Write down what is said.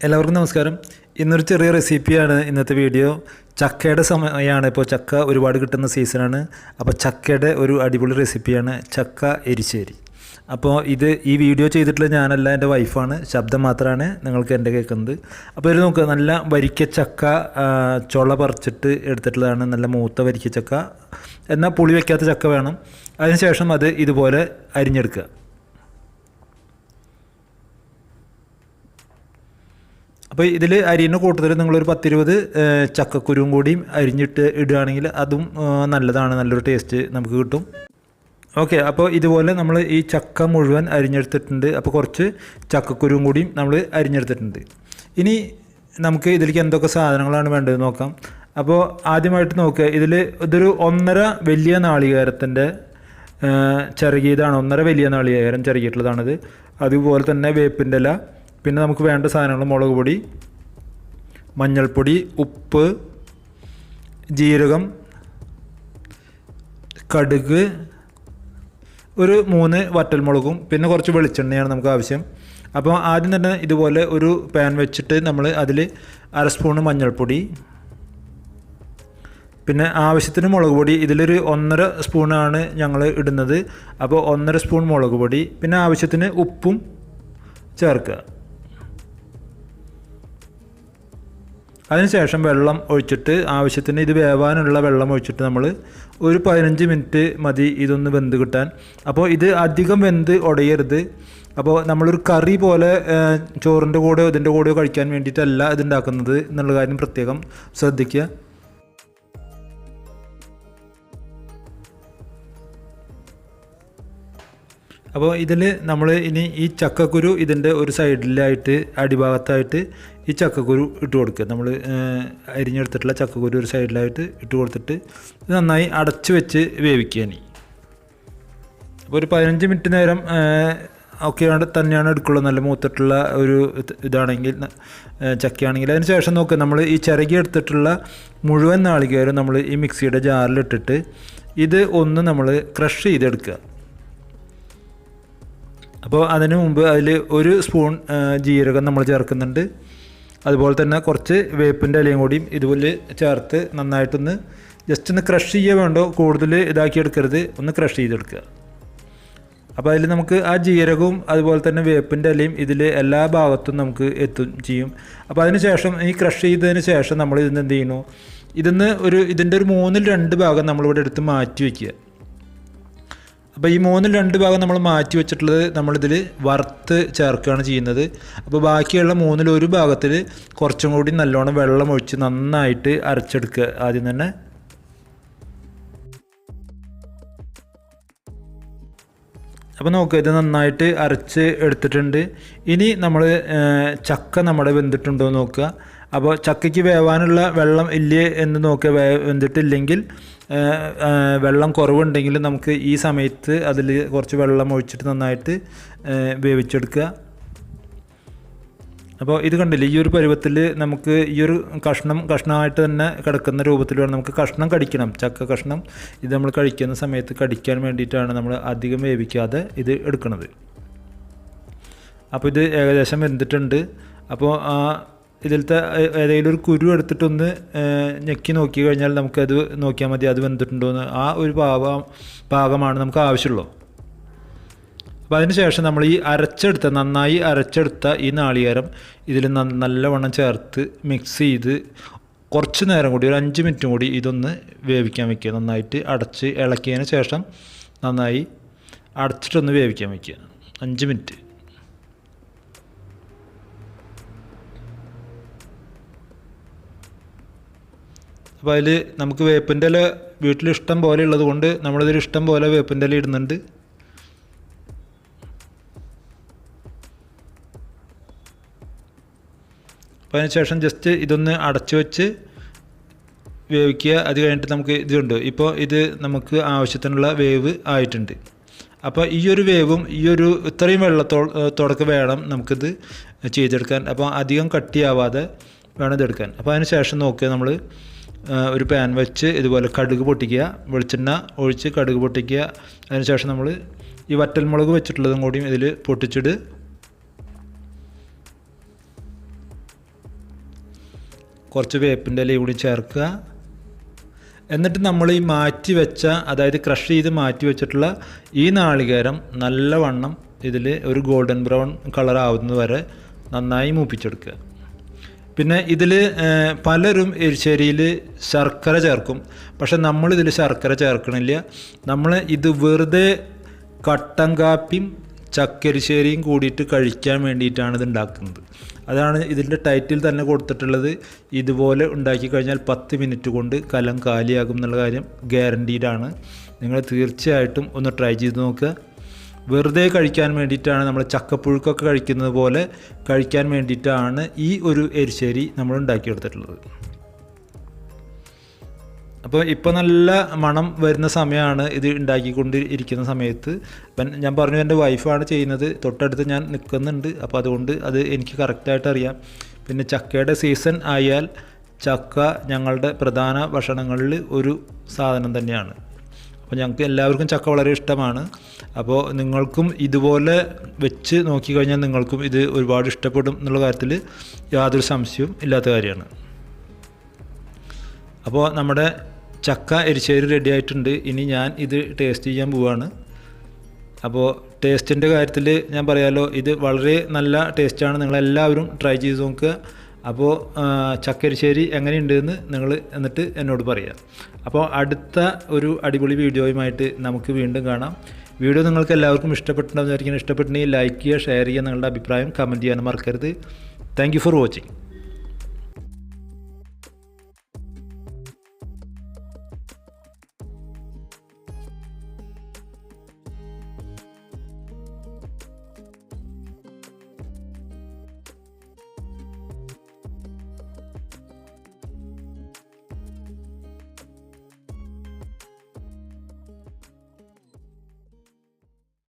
എല്ലാവർക്കും നമസ്കാരം. ഇന്നൊരു ചെറിയ റെസിപ്പിയാണ് ഇന്നത്തെ വീഡിയോ. ചക്കയുടെ സമയമാണ്, ഇപ്പോൾ ചക്ക ഒരുപാട് കിട്ടുന്ന സീസണാണ്. അപ്പോൾ ചക്കയുടെ ഒരു അടിപൊളി റെസിപ്പിയാണ് ചക്ക എരിശ്ശേരി. അപ്പോൾ ഈ വീഡിയോ ചെയ്തിട്ടുള്ള ഞാനല്ല, എൻ്റെ വൈഫാണ്. ശബ്ദം മാത്രമാണ് നിങ്ങൾക്ക് എൻ്റെ കേൾക്കുന്നത്. അപ്പോൾ ഇത് നോക്കുക, നല്ല വരിക്ക ചക്ക ചുള പറിച്ചിട്ട് എടുത്തിട്ടുള്ളതാണ്. നല്ല മൂത്ത വരിക്ക ചക്ക, എന്നാൽ പുളി വയ്ക്കാത്ത ചക്ക വേണം. അതിനുശേഷം അത് ഇതുപോലെ അരിഞ്ഞെടുക്കുക. അപ്പോൾ ഇതിൽ അരിയുന്ന കൂട്ടത്തിൽ നിങ്ങളൊരു 10-20 ചക്കക്കുരുവും കൂടിയും അരിഞ്ഞിട്ട് ഇടുകയാണെങ്കിൽ അതും നല്ലതാണ്, നല്ലൊരു ടേസ്റ്റ് നമുക്ക് കിട്ടും. ഓക്കെ, അപ്പോൾ ഇതുപോലെ നമ്മൾ ഈ ചക്ക മുഴുവൻ അരിഞ്ഞെടുത്തിട്ടുണ്ട്. അപ്പോൾ കുറച്ച് ചക്കക്കുരുവും കൂടിയും നമ്മൾ അരിഞ്ഞെടുത്തിട്ടുണ്ട്. ഇനി നമുക്ക് ഇതിലേക്ക് എന്തൊക്കെ സാധനങ്ങളാണ് വേണ്ടത് നോക്കാം. അപ്പോൾ ആദ്യമായിട്ട് നോക്കുക, ഇതൊരു 1.5 വലിയ നാളികേരത്തിൻ്റെ ചിരകിയതാണ്. 1.5 വലിയ നാളികേരം ചിരകിയിട്ടുള്ളതാണിത്. അതുപോലെ തന്നെ വേപ്പിൻ്റെ ഇല, പിന്നെ നമുക്ക് വേണ്ട സാധനങ്ങൾ മുളക് പൊടി, മഞ്ഞൾപ്പൊടി, ഉപ്പ്, ജീരകം, കടുക്, ഒരു 3 വറ്റൽമുളകും, പിന്നെ കുറച്ച് വെളിച്ചെണ്ണയാണ് നമുക്ക് ആവശ്യം. അപ്പോൾ ആദ്യം തന്നെ ഇതുപോലെ ഒരു പാൻ വെച്ചിട്ട് നമ്മൾ അതിൽ 1/2 സ്പൂണ് മഞ്ഞൾപ്പൊടി, പിന്നെ ആവശ്യത്തിന് മുളക് പൊടി. ഇതിലൊരു 1.5 സ്പൂണാണ് ഞങ്ങൾ ഇടുന്നത്. അപ്പോൾ 1.5 സ്പൂൺ മുളക് പൊടി, പിന്നെ ആവശ്യത്തിന് ഉപ്പും ചേർക്കുക. അതിനുശേഷം വെള്ളം ഒഴിച്ചിട്ട് ആവശ്യത്തിന് ഇത് വേവാനുള്ള വെള്ളം ഒഴിച്ചിട്ട് നമ്മൾ ഒരു 15 മിനിറ്റ് മതി ഇതൊന്ന് വെന്ത് കിട്ടാൻ. അപ്പോൾ ഇത് അധികം വെന്ത് ഉടയരുത്. അപ്പോൾ നമ്മളൊരു കറി പോലെ ചോറിൻ്റെ കൂടെയോ ഇതിൻ്റെ കൂടെയോ കഴിക്കാൻ വേണ്ടിയിട്ടല്ല ഇതുണ്ടാക്കുന്നത് എന്നുള്ള കാര്യം പ്രത്യേകം ശ്രദ്ധിക്കുക. അപ്പോൾ ഇതിൽ നമ്മൾ ഇനി ഈ ചക്കക്കുരു ഇതിൻ്റെ ഒരു സൈഡിലായിട്ട് അടിഭാഗത്തായിട്ട് ഈ ചക്കക്കുരു ഇട്ട് കൊടുക്കുക. നമ്മൾ അരിഞ്ഞെടുത്തിട്ടുള്ള ചക്കക്കുരു ഒരു സൈഡിലായിട്ട് ഇട്ട് കൊടുത്തിട്ട് ഇത് നന്നായി അടച്ച് വെച്ച് വേവിക്കുക. ഇനി അപ്പോൾ ഒരു 15 മിനിറ്റ് നേരം ഒക്കെ തന്നെയാണ് എടുക്കുള്ളൂ. നല്ല മൂത്തിട്ടുള്ള ഒരു ഇതാണെങ്കിൽ ചക്കയാണെങ്കിൽ. അതിന് ശേഷം നോക്കുക, നമ്മൾ ഈ ചിരകി എടുത്തിട്ടുള്ള മുഴുവൻ നാളികേരം നമ്മൾ ഈ മിക്സിയുടെ ജാറിലിട്ടിട്ട് ഇത് ഒന്ന് നമ്മൾ ക്രഷ് ചെയ്തെടുക്കുക. അപ്പോൾ അതിനു മുമ്പ് അതിൽ 1 സ്പൂൺ ജീരകം നമ്മൾ ചേർക്കുന്നുണ്ട്. അതുപോലെ തന്നെ കുറച്ച് വേപ്പിൻ്റെ ഇലയും കൂടിയും ഇതുപോലെ ചേർത്ത് നന്നായിട്ടൊന്ന് ജസ്റ്റ് ഒന്ന് ക്രഷ് ചെയ്യുക. വേണ്ടോ, കൂടുതൽ ഇതാക്കി എടുക്കരുത്, ഒന്ന് ക്രഷ് ചെയ്തെടുക്കുക. അപ്പോൾ അതിൽ നമുക്ക് ആ ജീരകവും അതുപോലെ തന്നെ വേപ്പിൻ്റെ ഇലയും ഇതിൽ എല്ലാ ഭാഗത്തും നമുക്ക് എത്തും ചെയ്യും. അപ്പോൾ അതിന് ശേഷം ഈ ക്രഷ് ചെയ്തതിന് ശേഷം നമ്മൾ ഇതിന് എന്ത് ചെയ്യുന്നു, ഇതിൻ്റെ ഒരു 1/2 ഭാഗം നമ്മളിവിടെ എടുത്ത് മാറ്റി വയ്ക്കുക. അപ്പോൾ ഈ 1/2 ഭാഗം നമ്മൾ മാറ്റി വെച്ചിട്ടുള്ളത് നമ്മളിതിൽ വറുത്ത് ചേർക്കുകയാണ് ചെയ്യുന്നത്. അപ്പോൾ ബാക്കിയുള്ള 1/1 ഭാഗത്തിൽ കുറച്ചും കൂടി നല്ലോണം വെള്ളം ഒഴിച്ച് നന്നായിട്ട് അരച്ചെടുക്കുക ആദ്യം തന്നെ. അപ്പോൾ നോക്കുക, ഇത് നന്നായിട്ട് അരച്ച് എടുത്തിട്ടുണ്ട്. ഇനി നമ്മൾ ചക്ക നമ്മുടെ വെന്തിട്ടുണ്ടോ നോക്കുക. അപ്പോൾ ചക്കയ്ക്ക് വേവാനുള്ള വെള്ളം ഇല്ലേ എന്ന് നോക്കുക. വെന്തിട്ടില്ലെങ്കിൽ വെള്ളം കുറവുണ്ടെങ്കിൽ നമുക്ക് ഈ സമയത്ത് അതിൽ കുറച്ച് വെള്ളം ഒഴിച്ചിട്ട് നന്നായിട്ട് വേവിച്ചെടുക്കുക. അപ്പോൾ ഇത് കണ്ടില്ലേ, ഈ ഒരു പരുവത്തിൽ നമുക്ക് ഈ ഒരു കഷ്ണമായിട്ട് തന്നെ കിടക്കുന്ന രൂപത്തിൽ വേണം. നമുക്ക് കഷ്ണം കടിക്കണം, ചക്ക കഷ്ണം. ഇത് നമ്മൾ കഴിക്കുന്ന സമയത്ത് കടിക്കാൻ വേണ്ടിയിട്ടാണ് നമ്മൾ അധികം വേവിക്കാതെ ഇത് എടുക്കുന്നത്. അപ്പോൾ ഇത് ഏകദേശം വെന്തിട്ടുണ്ട്. അപ്പോൾ ഇതിലത്തെ ഏതെങ്കിലും ഒരു കുരു എടുത്തിട്ടൊന്ന് ഞെക്കി നോക്കി കഴിഞ്ഞാൽ നമുക്കത് നോക്കിയാൽ മതി അത് വെന്തിട്ടുണ്ടോ എന്ന്. ആ ഒരു പാകമാണ് നമുക്ക് ആവശ്യമുള്ളൂ. അപ്പോൾ അതിന് ശേഷം നമ്മൾ ഈ നന്നായി അരച്ചെടുത്ത ഈ നാളികേരം ഇതിൽ നല്ലവണ്ണം ചേർത്ത് മിക്സ് ചെയ്ത് കുറച്ച് നേരം കൂടി, ഒരു 5 മിനിറ്റും കൂടി ഇതൊന്ന് വേവിക്കാൻ വയ്ക്കുക. നന്നായിട്ട് അടച്ച് ഇളക്കിയതിന് ശേഷം നന്നായി അടച്ചിട്ടൊന്ന് വേവിക്കാൻ വയ്ക്കുക 5 മിനിറ്റ്. അപ്പോൾ അതിൽ നമുക്ക് വേപ്പിൻ്റെ ഇല വീട്ടിൽ ഇഷ്ടം പോലെ ഉള്ളത് കൊണ്ട് നമ്മളിതിൽ ഇഷ്ടം പോലെ വേപ്പിൻ്റെ ഇല ഇടുന്നുണ്ട്. അപ്പോൾ അതിന് ശേഷം ജസ്റ്റ് ഇതൊന്ന് അടച്ചു വെച്ച് വേവിക്കുക. അത് കഴിഞ്ഞിട്ട് നമുക്ക് ഇതുണ്ട്. ഇപ്പോൾ ഇത് നമുക്ക് ആവശ്യത്തിനുള്ള വേവ് ആയിട്ടുണ്ട്. അപ്പോൾ ഈ ഒരു വേവും ഇത്രയും വെള്ളത്തോടൊക്കെ വേണം നമുക്കിത് ചെയ്തെടുക്കാൻ. അപ്പോൾ അധികം കട്ടിയാവാതെ വേണം ഇതെടുക്കാൻ. അപ്പോൾ അതിന് ശേഷം നോക്കുക, നമ്മൾ ഒരു പാൻ വെച്ച് ഇതുപോലെ കടുക് പൊട്ടിക്കുക, വെളിച്ചെണ്ണ ഒഴിച്ച് കടുക് പൊട്ടിക്കുക. അതിനുശേഷം നമ്മൾ ഈ വറ്റൽമുളക് വെച്ചിട്ടുള്ളതും കൂടിയും ഇതിൽ പൊട്ടിച്ചിട്ട് കുറച്ച് വേപ്പിൻ്റെ ഇല കൂടി ചേർക്കുക. എന്നിട്ട് നമ്മൾ ഈ മാറ്റി വെച്ച, അതായത് ക്രഷ് ചെയ്ത് മാറ്റി വെച്ചിട്ടുള്ള ഈ നാളികേരം നല്ലവണ്ണം ഇതിൽ ഒരു ഗോൾഡൻ ബ്രൗൺ കളർ ആവുന്നത് വരെ നന്നായി മൂപ്പിച്ചെടുക്കുക. പിന്നെ ഇതിൽ പലരും എരിശ്ശേരിയിൽ ശർക്കര ചേർക്കും. പക്ഷെ നമ്മളിതിൽ ശർക്കര ചേർക്കണില്ല. നമ്മൾ ഇത് വെറുതെ കട്ടൻ കാപ്പിയും ചക്കരിശ്ശേരിയും കൂടിയിട്ട് കഴിക്കാൻ വേണ്ടിയിട്ടാണ് ഇത് ഉണ്ടാക്കുന്നത്. അതാണ് ഇതിൻ്റെ ടൈറ്റിൽ തന്നെ കൊടുത്തിട്ടുള്ളത്. ഇതുപോലെ ഉണ്ടാക്കി കഴിഞ്ഞാൽ 10 മിനിറ്റ് കൊണ്ട് കലം കാലിയാകും എന്നുള്ള കാര്യം ഗ്യാരണ്ടീഡാണ്. നിങ്ങൾ തീർച്ചയായിട്ടും ഒന്ന് ട്രൈ ചെയ്ത് നോക്കുക. വെറുതെ കഴിക്കാൻ വേണ്ടിയിട്ടാണ്, നമ്മൾ ചക്കപ്പുഴുക്കൊക്കെ കഴിക്കുന്നത് പോലെ കഴിക്കാൻ വേണ്ടിയിട്ടാണ് ഈ ഒരു എരിശ്ശേരി നമ്മൾ ഉണ്ടാക്കിയെടുത്തിട്ടുള്ളത്. അപ്പോൾ ഇപ്പോൾ നല്ല മണം വരുന്ന സമയമാണ് ഇത് ഉണ്ടാക്കിക്കൊണ്ട് ഇരിക്കുന്ന സമയത്ത്. അപ്പം ഞാൻ പറഞ്ഞു എൻ്റെ വൈഫാണ് ചെയ്യുന്നത്, തൊട്ടടുത്ത് ഞാൻ നിൽക്കുന്നുണ്ട്. അപ്പോൾ അതുകൊണ്ട് അത് എനിക്ക് കറക്റ്റായിട്ട് അറിയാം. പിന്നെ ചക്കയുടെ സീസൺ ആയാൽ ചക്ക ഞങ്ങളുടെ പ്രധാന ഭക്ഷണങ്ങളിൽ ഒരു സാധനം തന്നെയാണ്. അപ്പോൾ ഞങ്ങൾക്ക് എല്ലാവർക്കും ചക്ക വളരെ ഇഷ്ടമാണ്. അപ്പോൾ നിങ്ങൾക്കും ഇതുപോലെ വെച്ച് നോക്കിക്കഴിഞ്ഞാൽ നിങ്ങൾക്കും ഇത് ഒരുപാട് ഇഷ്ടപ്പെടും എന്നുള്ള കാര്യത്തിൽ യാതൊരു സംശയവും ഇല്ലാത്ത കാര്യമാണ്. അപ്പോൾ നമ്മുടെ ചക്ക എരിശ്ശേരി റെഡി ആയിട്ടുണ്ട്. ഇനി ഞാൻ ഇത് ടേസ്റ്റ് ചെയ്യാൻ പോവുകയാണ്. അപ്പോൾ ടേസ്റ്റിൻ്റെ കാര്യത്തിൽ ഞാൻ പറയാമല്ലോ, ഇത് വളരെ നല്ല ടേസ്റ്റാണ്. നിങ്ങളെല്ലാവരും ട്രൈ ചെയ്ത് നോക്കുക. അപ്പോൾ ചക്കരിശ്ശേരി എങ്ങനെയുണ്ടെന്ന് നിങ്ങൾ എന്നിട്ട് എന്നോട് പറയാം. അപ്പോൾ അടുത്ത ഒരു അടിപൊളി വീഡിയോയുമായിട്ട് നമുക്ക് വീണ്ടും കാണാം. വീഡിയോ നിങ്ങൾക്ക് എല്ലാവർക്കും ഇഷ്ടപ്പെട്ടിട്ടുണ്ടാകും. ഇഷ്ടപ്പെട്ടിട്ടുണ്ടെങ്കിൽ ലൈക്ക് ചെയ്യുക, ഷെയർ ചെയ്യുക, നിങ്ങളുടെ അഭിപ്രായം കമൻറ്റ് ചെയ്യാനും മറക്കരുത്. Thank you for watching.